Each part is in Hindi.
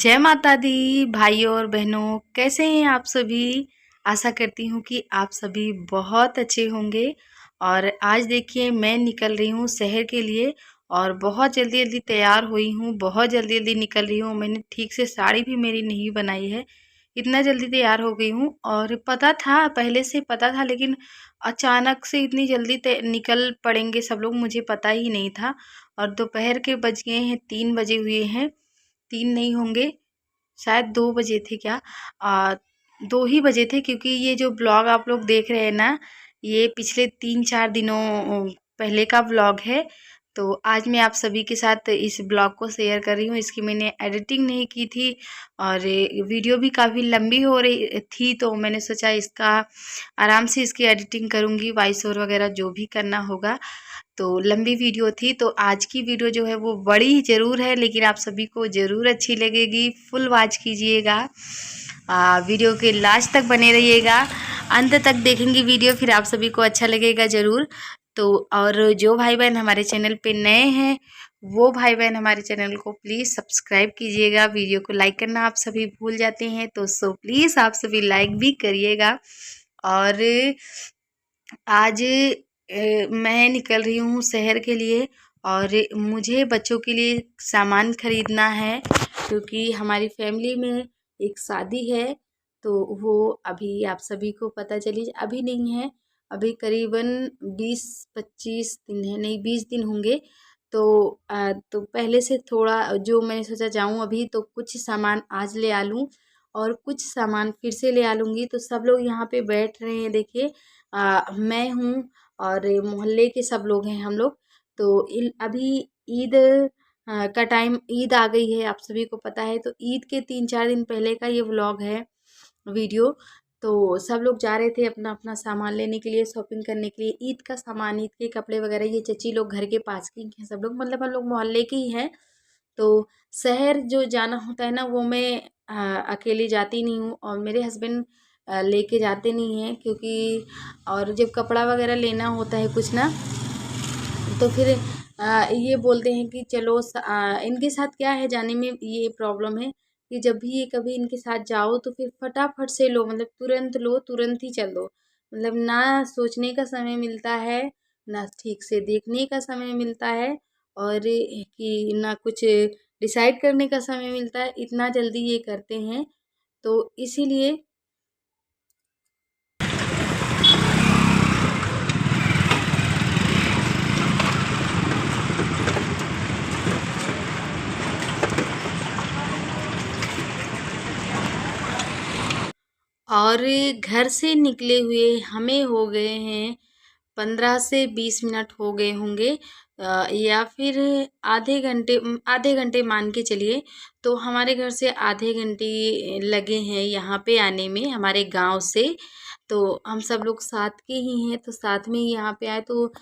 जय माता दी भाइयों और बहनों, कैसे हैं आप सभी। आशा करती हूँ कि आप सभी बहुत अच्छे होंगे। और आज देखिए मैं निकल रही हूँ शहर के लिए और बहुत जल्दी जल्दी तैयार हुई हूँ, बहुत जल्दी जल्दी निकल रही हूँ। मैंने ठीक से साड़ी भी मेरी नहीं बनाई है, इतना जल्दी तैयार हो गई हूँ। और पता था, पहले से पता था, लेकिन अचानक से इतनी जल्दी निकल पड़ेंगे सब लोग, मुझे पता ही नहीं था। और दोपहर के बज गए हैं, 3 बजे हुए हैं, 3 नहीं होंगे, शायद 2 बजे थे क्या। 2 ही बजे थे, क्योंकि ये जो ब्लॉग आप लोग देख रहे हैं ना, ये पिछले 3-4 दिनों पहले का ब्लॉग है। तो आज मैं आप सभी के साथ इस ब्लॉग को शेयर कर रही हूँ। इसकी मैंने एडिटिंग नहीं की थी और वीडियो भी काफ़ी लंबी हो रही थी, तो मैंने सोचा इसका आराम से इसकी एडिटिंग करूँगी, वॉइस ओवर वगैरह जो भी करना होगा। तो लंबी वीडियो थी, तो आज की वीडियो जो है वो बड़ी ज़रूर है, लेकिन आप सभी को ज़रूर अच्छी लगेगी। फुल वॉच कीजिएगा, वीडियो के लास्ट तक बने रहिएगा, अंत तक देखेंगे वीडियो, फिर आप सभी को अच्छा लगेगा ज़रूर। तो और जो भाई बहन हमारे चैनल पे नए हैं, वो भाई बहन हमारे चैनल को प्लीज़ सब्सक्राइब कीजिएगा। वीडियो को लाइक करना आप सभी भूल जाते हैं, तो प्लीज़ आप सभी लाइक भी करिएगा। और आज मैं निकल रही हूँ शहर के लिए और मुझे बच्चों के लिए सामान खरीदना है, क्योंकि हमारी फैमिली में एक शादी है। तो वो अभी आप सभी को पता चली, अभी नहीं है, अभी करीबन 20-25 दिन है, नहीं 20 दिन होंगे। तो तो पहले से थोड़ा जो मैंने सोचा जाऊँ अभी, तो कुछ सामान आज ले आ लूँ और कुछ सामान फिर से ले आ लूँगी। तो सब लोग यहाँ पे बैठ रहे हैं, देखिए मैं हूँ और मोहल्ले के सब लोग हैं हम लोग। तो अभी ईद का टाइम, ईद आ गई है, आप सभी को पता है। तो ईद के 3-4 दिन पहले का ये व्लॉग है, वीडियो। तो सब लोग जा रहे थे अपना अपना सामान लेने के लिए, शॉपिंग करने के लिए, ईद का सामान, ईद के कपड़े वगैरह। ये चची लोग घर के पास की हैं सब लोग, मतलब हम लोग मोहल्ले के ही हैं। तो शहर जो जाना होता है ना, वो मैं अकेली जाती नहीं हूँ और मेरे हस्बैंड लेके जाते नहीं हैं, क्योंकि और जब कपड़ा वगैरह लेना होता है कुछ ना, तो फिर ये बोलते हैं कि चलो इनके साथ क्या है, जाने में ये प्रॉब्लम है कि जब भी ये कभी इनके साथ जाओ तो फिर फटाफट से लो, मतलब तुरंत लो, तुरंत ही चल दो। मतलब ना सोचने का समय मिलता है, ना ठीक से देखने का समय मिलता है, और कि ना कुछ डिसाइड करने का समय मिलता है, इतना जल्दी ये करते हैं। तो इसीलिए और घर से निकले हुए हमें हो गए हैं 15 से 20 मिनट हो गए होंगे, या फिर आधे घंटे मान के चलिए। तो हमारे घर से आधे घंटे लगे हैं यहाँ पे आने में, हमारे गांव से। तो हम सब लोग साथ के ही हैं, तो साथ में ही यहाँ पे आए। तो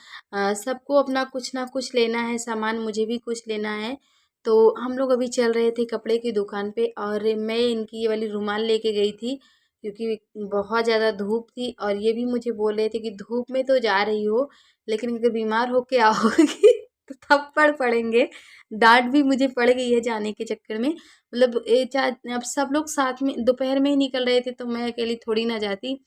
सबको अपना कुछ ना कुछ लेना है सामान, मुझे भी कुछ लेना है। तो हम लोग अभी चल रहे थे कपड़े की दुकान पे, और मैं इनकी ये वाली रुमाल लेके गई थी, क्योंकि बहुत ज़्यादा धूप थी। और ये भी मुझे बोल रहे थे कि धूप में तो जा रही हो, लेकिन अगर बीमार होके आओगी तो थप्पड़ पड़ेंगे, डांट भी मुझे पड़ गई है जाने के चक्कर में। मतलब अब सब लोग साथ में दोपहर में ही निकल रहे थे, तो मैं अकेली थोड़ी ना जाती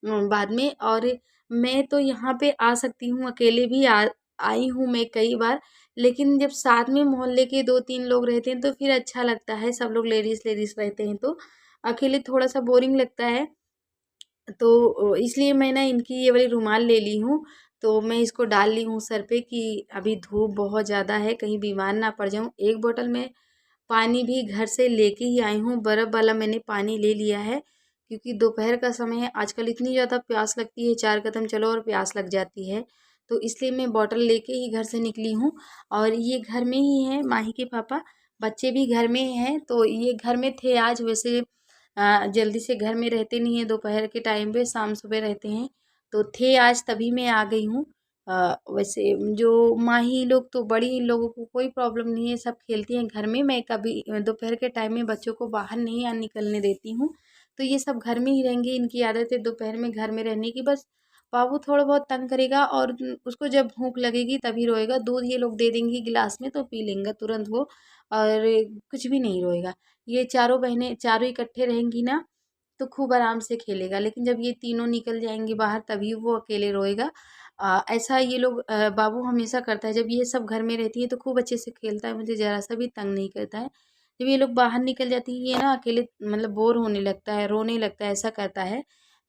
बाद में। और मैं तो यहाँ पे आ सकती हूँ अकेले भी, आई हूँ मैं कई बार, लेकिन जब साथ में मोहल्ले के 2-3 लोग रहते हैं तो फिर अच्छा लगता है, सब लोग लेडीज़ लेडीज़ रहते हैं, तो अकेले थोड़ा सा बोरिंग लगता है। तो इसलिए मैं ना इनकी ये वाली रुमाल ले ली हूँ। तो मैं इसको डाल ली हूँ सर पे कि अभी धूप बहुत ज़्यादा है, कहीं बीमार ना पड़ जाऊँ। एक बोतल में पानी भी घर से लेके ही आई हूँ, बर्फ़ वाला मैंने पानी ले लिया है, क्योंकि दोपहर का समय है, आजकल इतनी ज़्यादा प्यास लगती है, 4 कदम चलो और प्यास लग जाती है। तो इसलिए मैं बॉटल लेके ही घर से निकली हूँ। और ये घर में ही हैं माही के पापा, बच्चे भी घर में हैं। तो ये घर में थे आज, वैसे जल्दी से घर में रहते नहीं हैं दोपहर के टाइम पे, शाम सुबह रहते हैं। तो थे आज, तभी मैं आ गई हूँ। वैसे जो माही लोग, तो बड़ी लोगों को कोई प्रॉब्लम नहीं है, सब खेलती हैं घर में। मैं कभी दोपहर के टाइम में बच्चों को बाहर नहीं निकलने देती हूँ, तो ये सब घर में ही रहेंगे। इनकी आदत है दोपहर में घर में रहने की। बस बाबू थोड़ा बहुत तंग करेगा, और उसको जब भूख लगेगी तभी रोएगा। दूध ये लोग दे देंगी गिलास में तो पी लेंगे तुरंत वो, और कुछ भी नहीं रोएगा। ये चारों बहनें चारों इकट्ठे रहेंगी ना तो खूब आराम से खेलेगा, लेकिन जब ये तीनों निकल जाएंगी बाहर तभी वो अकेले रोएगा। ऐसा ये लोग बाबू हमेशा करता है, जब ये सब घर में रहती है तो खूब अच्छे से खेलता है, मुझे ज़रा सा भी तंग नहीं करता है। जब ये लोग बाहर निकल जाती है ये ना अकेले मतलब बोर होने लगता है, रोने लगता है, ऐसा करता है।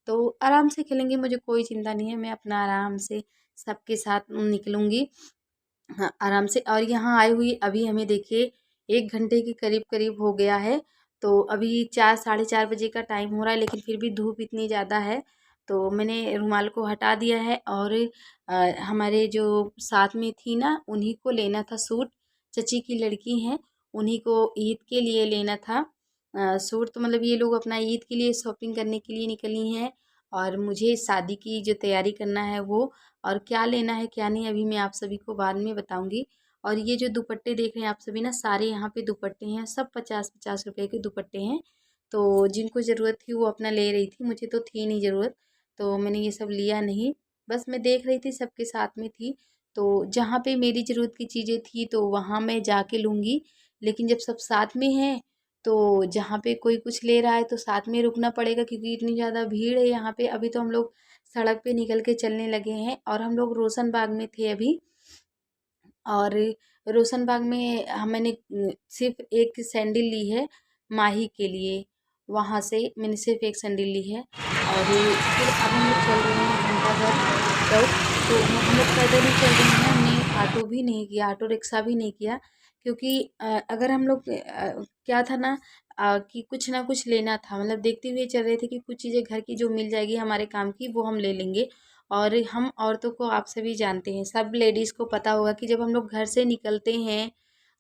तो आराम से खेलेंगे, मुझे कोई चिंता नहीं है, मैं अपना आराम से सबके साथ निकलूंगी। हाँ, आराम से। और यहाँ आए हुए अभी हमें देखिए 1 घंटे के करीब करीब हो गया है। तो अभी 4 साढ़े 4 बजे का टाइम हो रहा है, लेकिन फिर भी धूप इतनी ज़्यादा है तो मैंने रुमाल को हटा दिया है। और हमारे जो साथ में थी ना उन्हीं को लेना था सूट, चची की लड़की हैं, उन्हीं को ईद के लिए लेना था सूट। तो मतलब ये लोग अपना ईद के लिए शॉपिंग करने के लिए निकली हैं और मुझे शादी की जो तैयारी करना है वो, और क्या लेना है क्या नहीं अभी मैं आप सभी को बाद में बताऊंगी। और ये जो दुपट्टे देख रहे हैं आप सभी ना, सारे यहाँ पे दुपट्टे हैं, सब 50-50 रुपए के दुपट्टे हैं। तो जिनको ज़रूरत थी वो अपना ले रही थी, मुझे तो थी नहीं ज़रूरत तो मैंने ये सब लिया नहीं, बस मैं देख रही थी सबके साथ में थी। तो जहाँ पे मेरी ज़रूरत की चीज़ें थी तो वहाँ मैं जाके लूँगी, लेकिन जब सब साथ में हैं तो जहाँ पे कोई कुछ ले रहा है तो साथ में रुकना पड़ेगा, क्योंकि इतनी ज़्यादा भीड़ है यहाँ पे। अभी तो हम लोग सड़क पे निकल के चलने लगे हैं और हम लोग रोशन बाग में थे अभी। और रोशन बाग में मैंने सिर्फ एक सैंडल ली है माही के लिए, वहाँ से मैंने सिर्फ एक सैंडल ली है। और फिर अब हम लोग चल रहे हैं घंटाघर चौक। तो हम लोग पैदल ही चल रहे हैं, हमने ऑटो भी नहीं किया, ऑटो रिक्शा भी नहीं किया, क्योंकि अगर हम लोग क्या था ना कि कुछ ना कुछ लेना था, मतलब देखते हुए चल रहे थे कि कुछ चीज़ें घर की जो मिल जाएगी हमारे काम की वो हम ले लेंगे। और हम औरतों को आप सभी जानते हैं, सब लेडीज़ को पता होगा कि जब हम लोग घर से निकलते हैं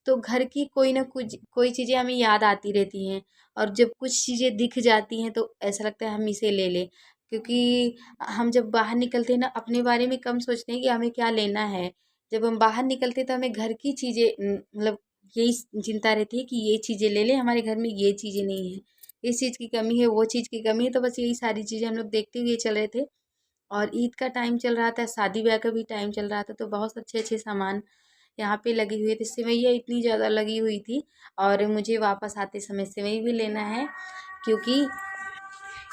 तो घर की कोई ना कुछ कोई चीज़ें हमें याद आती रहती हैं। और जब कुछ चीज़ें दिख जाती हैं तो ऐसा लगता है हम इसे ले लें, क्योंकि हम जब बाहर निकलते हैं ना अपने बारे में कम सोचते हैं कि हमें क्या लेना है। जब हम बाहर निकलते हैं तो हमें घर की चीज़ें मतलब यही चिंता रहती है कि ये चीज़ें ले लें, हमारे घर में ये चीज़ें नहीं है, इस चीज़ की कमी है, वो चीज़ की कमी है। तो बस यही सारी चीज़ें हम लोग देखते हुए चल रहे थे। और ईद का टाइम चल रहा था, शादी ब्याह का भी टाइम चल रहा था, तो बहुत अच्छे अच्छे सामान यहाँ पे लगे हुए थे। सेवइयाँ इतनी ज़्यादा लगी हुई थी, और मुझे वापस आते समय सेवई भी लेना है, क्योंकि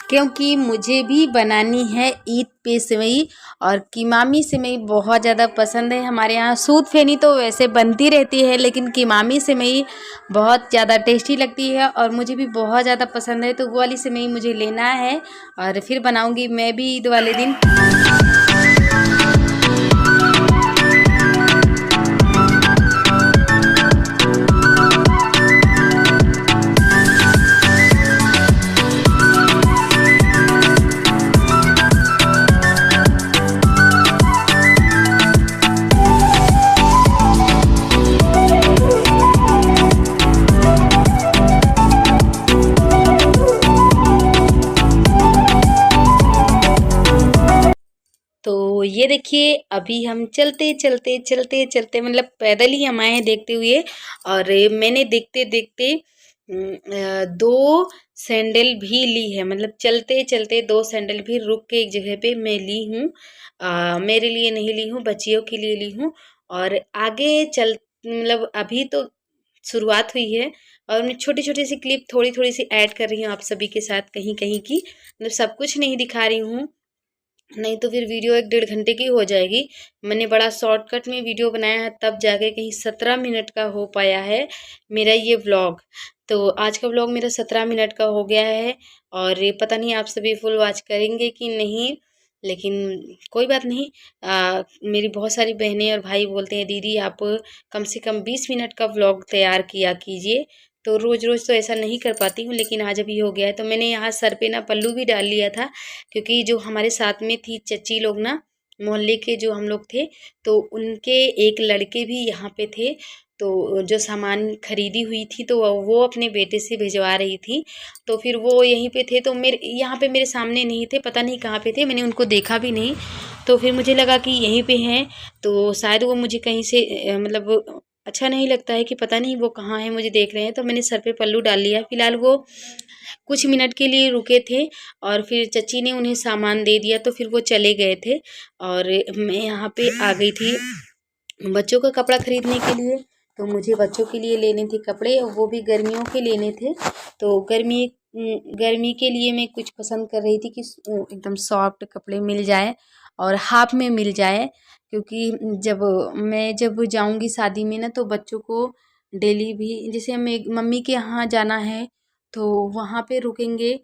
क्योंकि मुझे भी बनानी है ईद पे सेवई। और कीमामी सेवई बहुत ज़्यादा पसंद है। हमारे यहाँ सूद फेनी तो वैसे बनती रहती है, लेकिन कीमामी सेवई बहुत ज़्यादा टेस्टी लगती है और मुझे भी बहुत ज़्यादा पसंद है। तो वो वाली सेवई मुझे लेना है और फिर बनाऊंगी मैं भी ईद वाले दिन। तो ये देखिए अभी हम चलते चलते चलते चलते मतलब पैदल ही हम आए हैं देखते हुए। और मैंने देखते देखते 2 सैंडल भी ली है, मतलब चलते चलते 2 सैंडल भी रुक के एक जगह पे मैं ली हूँ। मेरे लिए नहीं ली हूँ, बच्चियों के लिए ली हूँ। और आगे चल मतलब अभी तो शुरुआत हुई है और मैं छोटी छोटी सी क्लिप थोड़ी थोड़ी सी ऐड कर रही हूँ आप सभी के साथ, कहीं कहीं की, मतलब सब कुछ नहीं दिखा रही हूँ, नहीं तो फिर वीडियो 1-1.5 घंटे की हो जाएगी। मैंने बड़ा शॉर्टकट में वीडियो बनाया है, तब जाके कहीं 17 मिनट का हो पाया है मेरा ये व्लॉग। तो आज का व्लॉग मेरा 17 मिनट का हो गया है, और ये पता नहीं आप सभी फुल वॉच करेंगे कि नहीं, लेकिन कोई बात नहीं। मेरी बहुत सारी बहनें और भाई बोलते हैं दीदी आप कम से कम 20 मिनट का व्लॉग तैयार किया कीजिए। तो रोज़ रोज़ तो ऐसा नहीं कर पाती हूँ, लेकिन आज अभी हो गया है। तो मैंने यहाँ सर पे ना पल्लू भी डाल लिया था, क्योंकि जो हमारे साथ में थी चची लोग ना, मोहल्ले के जो हम लोग थे, तो उनके एक लड़के भी यहाँ पे थे। तो जो सामान खरीदी हुई थी तो वो अपने बेटे से भिजवा रही थी, तो फिर वो यहीं पे थे। तो मेरे यहाँ पे मेरे सामने नहीं थे, पता नहीं कहाँ पे थे, मैंने उनको देखा भी नहीं। तो फिर मुझे लगा कि यहीं पे हैं, तो शायद वो मुझे कहीं से मतलब अच्छा नहीं लगता है कि पता नहीं वो कहाँ है, मुझे देख रहे हैं। तो मैंने सर पे पल्लू डाल लिया। फिलहाल वो कुछ मिनट के लिए रुके थे और फिर चची ने उन्हें सामान दे दिया, तो फिर वो चले गए थे। और मैं यहाँ पे आ गई थी बच्चों का कपड़ा खरीदने के लिए। तो मुझे बच्चों के लिए लेने थे कपड़े, वो भी गर्मियों के लेने थे। तो गर्मी के लिए मैं कुछ पसंद कर रही थी कि एकदम सॉफ्ट कपड़े मिल जाए और हाफ में मिल जाए, क्योंकि जब जाऊंगी शादी में ना, तो बच्चों को डेली भी, जैसे हमें मम्मी के यहाँ जाना है तो वहाँ पे रुकेंगे,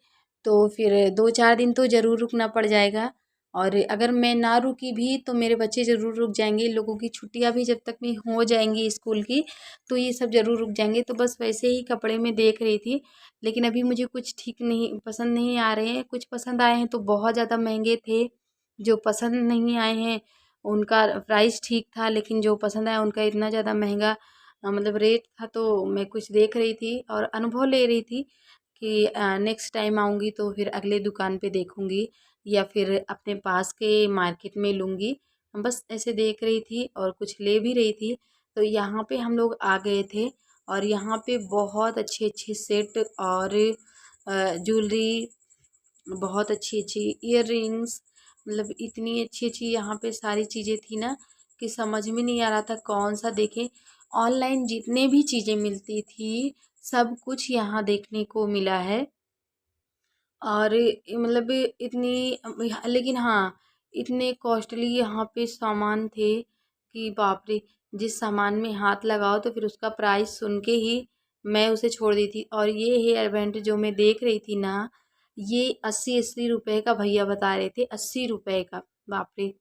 तो फिर 2-4 दिन तो ज़रूर रुकना पड़ जाएगा। और अगर मैं ना रुकी भी तो मेरे बच्चे ज़रूर रुक जाएंगे, लोगों की छुट्टियाँ भी जब तक में हो जाएंगी स्कूल की, तो ये सब ज़रूर रुक जाएंगे। तो बस वैसे ही कपड़े में देख रही थी, लेकिन अभी मुझे कुछ ठीक नहीं पसंद नहीं आ रहे हैं। कुछ पसंद आए हैं तो बहुत ज़्यादा महंगे थे, जो पसंद नहीं आए हैं उनका प्राइस ठीक था, लेकिन जो पसंद आया उनका इतना ज़्यादा महंगा मतलब रेट था। तो मैं कुछ देख रही थी और अनुभव ले रही थी कि नेक्स्ट टाइम आऊँगी तो फिर अगले दुकान पे देखूँगी या फिर अपने पास के मार्केट में लूँगी। बस ऐसे देख रही थी और कुछ ले भी रही थी। तो यहाँ पे हम लोग आ गए थे और यहाँ पे बहुत अच्छे अच्छे सेट और ज्वेलरी, बहुत अच्छी अच्छी ईयर रिंग्स, मतलब इतनी अच्छी अच्छी यहाँ पे सारी चीज़ें थी ना कि समझ में नहीं आ रहा था कौन सा देखें। ऑनलाइन जितने भी चीज़ें मिलती थी सब कुछ यहाँ देखने को मिला है। और मतलब इतनी लेकिन हाँ, इतने कॉस्टली यहाँ पे सामान थे कि बाप रे, जिस सामान में हाथ लगाओ तो फिर उसका प्राइस सुन के ही मैं उसे छोड़ दी थी। और ये हेयर बैंड जो मैं देख रही थी ना, ये 80-80 रुपए का भैया बता रहे थे, 80 रुपए का, बाप रे।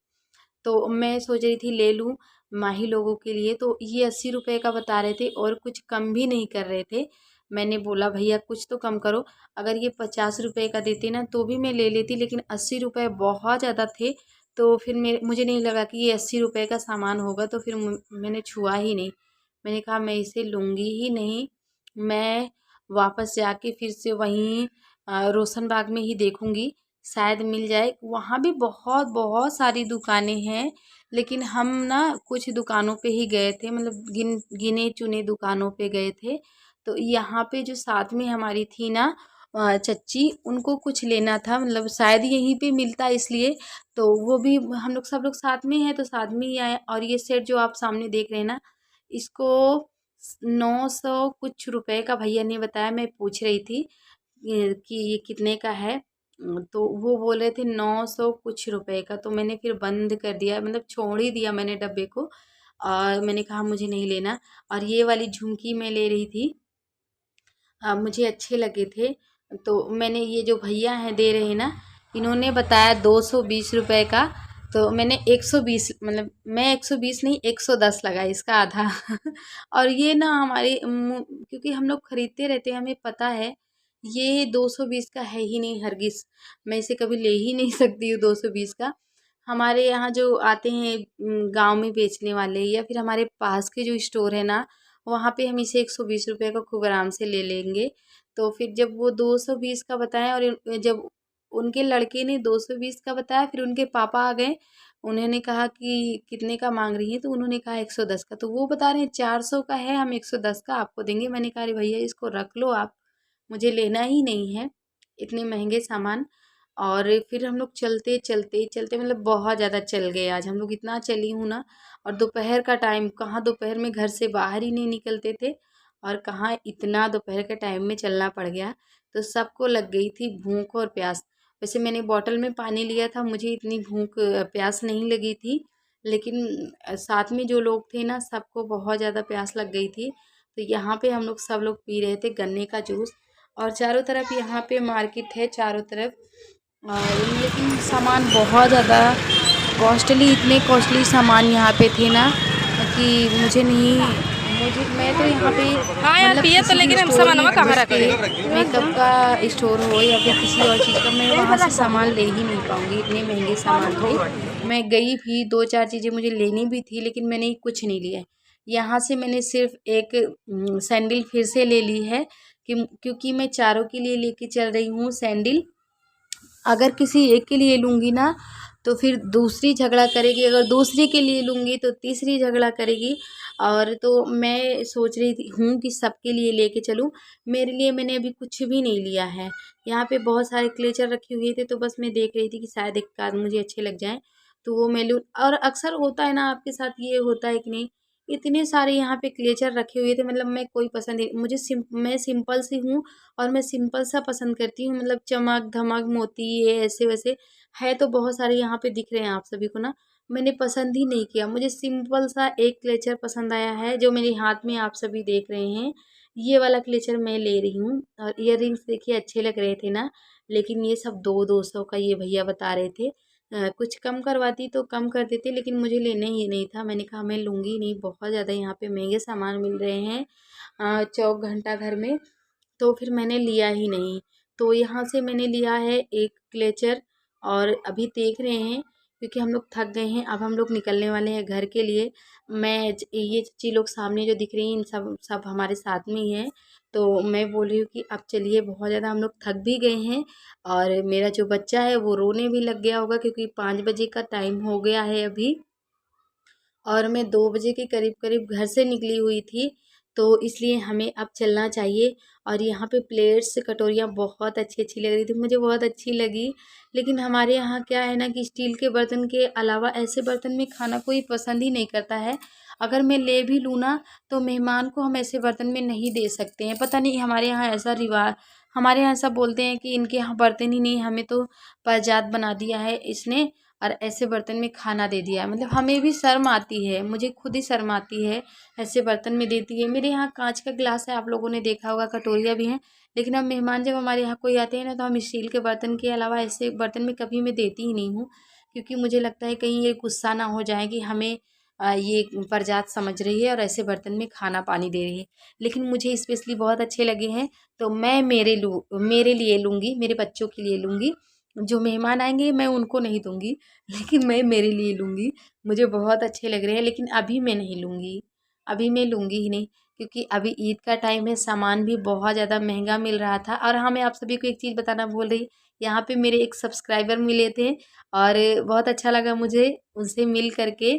तो मैं सोच रही थी ले लूँ माही लोगों के लिए, तो ये 80 रुपए का बता रहे थे और कुछ कम भी नहीं कर रहे थे। मैंने बोला भैया कुछ तो कम करो, अगर ये 50 रुपए का देते ना तो भी मैं ले लेती, लेकिन 80 रुपए बहुत ज़्यादा थे। तो फिर मुझे नहीं लगा कि ये 80 रुपए का सामान होगा, तो फिर मैंने छुआ ही नहीं। मैंने कहा मैं इसे लूँगी ही नहीं, मैं वापस जाके फिर से वहीं रोशन बाग में ही देखूँगी, शायद मिल जाए। वहाँ भी बहुत बहुत सारी दुकानें हैं, लेकिन हम ना कुछ दुकानों पे ही गए थे, मतलब गिने चुने दुकानों पे गए थे। तो यहाँ पे जो साथ में हमारी थी ना चच्ची, उनको कुछ लेना था, मतलब शायद यहीं पे मिलता इसलिए। तो वो भी हम लोग सब लोग साथ में हैं तो साथ में ही आए। और ये सेट जो आप सामने देख रहे हैं ना, इसको 900 कुछ रुपए का भैया ने बताया। मैं पूछ रही थी कि ये कितने का है, तो वो बोल रहे थे 900 कुछ रुपए का। तो मैंने फिर बंद कर दिया, मतलब छोड़ ही दिया मैंने डब्बे को, और मैंने कहा मुझे नहीं लेना। और ये वाली झुमकी मैं ले रही थी, मुझे अच्छे लगे थे। तो मैंने, ये जो भैया हैं दे रहे हैं ना, इन्होंने बताया 220 रुपए का। तो मैंने 120, मतलब मैं 120 नहीं 110 लगा इसका आधा। और ये ना हमारे क्योंकि हम लोग खरीदते रहते हैं, हमें पता है ये 220 का है ही नहीं हरगिज, मैं इसे कभी ले ही नहीं सकती हूँ 220 का। हमारे यहाँ जो आते हैं गांव में बेचने वाले, या फिर हमारे पास के जो स्टोर है ना, वहाँ पे हम इसे 120 रुपए का खूब आराम से ले लेंगे। तो फिर जब वो 220 का बताया और जब उनके लड़के ने 220 का बताया, फिर उनके पापा आ गए, उन्होंने कहा कि कितने का मांग रही है, तो उन्होंने कहा 110 का। तो वो बता रहे हैं 400 का है, हम 110 का आपको देंगे। मैंने कहा अरे भैया इसको रख लो आप, मुझे लेना ही नहीं है इतने महंगे सामान। और फिर हम लोग चलते चलते चलते, मतलब बहुत ज़्यादा चल गए आज हम लोग, इतना चली हूँ ना। और दोपहर का टाइम, कहाँ दोपहर में घर से बाहर ही नहीं निकलते थे, और कहाँ इतना दोपहर के टाइम में चलना पड़ गया। तो सबको लग गई थी भूख और प्यास। वैसे मैंने बॉटल में पानी लिया था, मुझे इतनी भूख प्यास नहीं लगी थी, लेकिन साथ में जो लोग थे ना, सबको बहुत ज़्यादा प्यास लग गई थी। तो यहाँ पे हम लोग सब लोग पी रहे थे गन्ने का जूस। और चारों तरफ यहाँ पे मार्केट है चारों तरफ, और लेकिन सामान बहुत ज़्यादा कॉस्टली, इतने कॉस्टली सामान यहाँ पे थे ना कि मुझे नहीं, मैं तो यहाँ पे हाँ यार मतलब पिए तो, किसी भी लेकिन हम स्टोर सामानवा में कहाँ घुस के, रखे। मेकअप का स्टोर हो या फिर किसी और चीज़ का, मैं वहाँ से सामान ले ही नहीं पाऊँगी, इतने महंगे सामान थे। मैं गई भी, 2-4 चीज़ें मुझे लेनी भी थी, लेकिन मैंने कुछ नहीं लिया। यहाँ से मैंने सिर्फ एक सैंडल फिर से ले ली है, क्योंकि मैं चारों के लिए लेके चल रही हूँ सैंडल। अगर किसी एक के लिए लूँगी ना तो फिर दूसरी झगड़ा करेगी, अगर दूसरी के लिए लूँगी तो तीसरी झगड़ा करेगी। और तो मैं सोच रही हूँ कि सबके लिए लेके चलूँ। मेरे लिए मैंने अभी कुछ भी नहीं लिया है। यहाँ पे बहुत सारे क्लेचर रखे हुए थे, तो बस मैं देख रही थी कि शायद एक आध मुझे अच्छे लग जाएं तो वो मैं लूँ। और अक्सर होता है ना आपके साथ, ये होता है कि नहीं इतने सारे यहाँ पे क्लेचर रखे हुए थे, मतलब मैं कोई पसंद ही मुझे मैं सिंपल सी हूँ और मैं सिंपल सा पसंद करती हूँ, मतलब चमक धमक मोती ये ऐसे वैसे है तो बहुत सारे यहाँ पे दिख रहे हैं आप सभी को ना। मैंने पसंद ही नहीं किया, मुझे सिंपल सा एक क्लेचर पसंद आया है जो मेरे हाथ में आप सभी देख रहे हैं। ये वाला क्लेचर मैं ले रही हूँ। और इयर देखिए अच्छे लग रहे थे ना, लेकिन ये सब 200 का ये भैया बता रहे थे। कुछ कम करवाती तो कम कर देती, लेकिन मुझे लेना ही नहीं था। मैंने कहा मैं लूँगी नहीं, बहुत ज़्यादा यहाँ पे महंगे सामान मिल रहे हैं चौक घंटा घर में, तो फिर मैंने लिया ही नहीं। तो यहाँ से मैंने लिया है एक क्लेचर और अभी देख रहे हैं क्योंकि हम लोग थक गए हैं, अब हम लोग निकलने वाले हैं घर के लिए। ये चची लोग सामने जो दिख रही हैं इन सब सब हमारे साथ में ही हैं। तो मैं बोल रही हूँ कि अब चलिए, बहुत ज़्यादा हम लोग थक भी गए हैं और मेरा जो बच्चा है वो रोने भी लग गया होगा क्योंकि 5 बजे का टाइम हो गया है अभी, और मैं 2 बजे के करीब करीब घर से निकली हुई थी, तो इसलिए हमें अब चलना चाहिए। और यहाँ पे प्लेट्स कटोरियाँ बहुत अच्छी अच्छी लग रही थी, मुझे बहुत अच्छी लगी। लेकिन हमारे यहाँ क्या है ना कि स्टील के बर्तन के अलावा ऐसे बर्तन में खाना कोई पसंद ही नहीं करता है। अगर मैं ले भी लूँ ना तो मेहमान को हम ऐसे बर्तन में नहीं दे सकते हैं, पता नहीं हमारे यहाँ ऐसा रिवाज, हमारे यहाँ ऐसा बोलते हैं कि इनके यहाँ बर्तन ही नहीं, हमें तो प्रजात बना दिया है इसने और ऐसे बर्तन में खाना दे दिया है। मतलब हमें भी शर्म आती है, मुझे खुद ही शर्म आती है ऐसे बर्तन में देती है। मेरे यहाँ कांच का गिलास है, आप लोगों ने देखा होगा, कटोरियाँ भी हैं, लेकिन अब मेहमान जब हमारे यहाँ कोई आते हैं ना तो हम स्टील के बर्तन के अलावा ऐसे बर्तन में कभी मैं देती ही नहीं हूँ, क्योंकि मुझे लगता है कहीं ये गुस्सा ना हो जाए कि हमें ये परजात समझ रही है और ऐसे बर्तन में खाना पानी दे रही है। लेकिन मुझे स्पेशली बहुत अच्छे लगे हैं, तो मैं मेरे लिए लूँगी, मेरे बच्चों के लिए लूँगी। जो मेहमान आएंगे मैं उनको नहीं दूंगी, लेकिन मैं मेरे लिए लूँगी। मुझे बहुत अच्छे लग रहे हैं, लेकिन अभी मैं नहीं लूँगी, अभी मैं लूँगी ही नहीं, क्योंकि अभी ईद का टाइम है, सामान भी बहुत ज़्यादा महंगा मिल रहा था। और हाँ, मैं आप सभी को एक चीज़ बताना भूल रही, यहाँ पे मेरे एक सब्सक्राइबर मिले थे और बहुत अच्छा लगा मुझे उनसे मिल करके।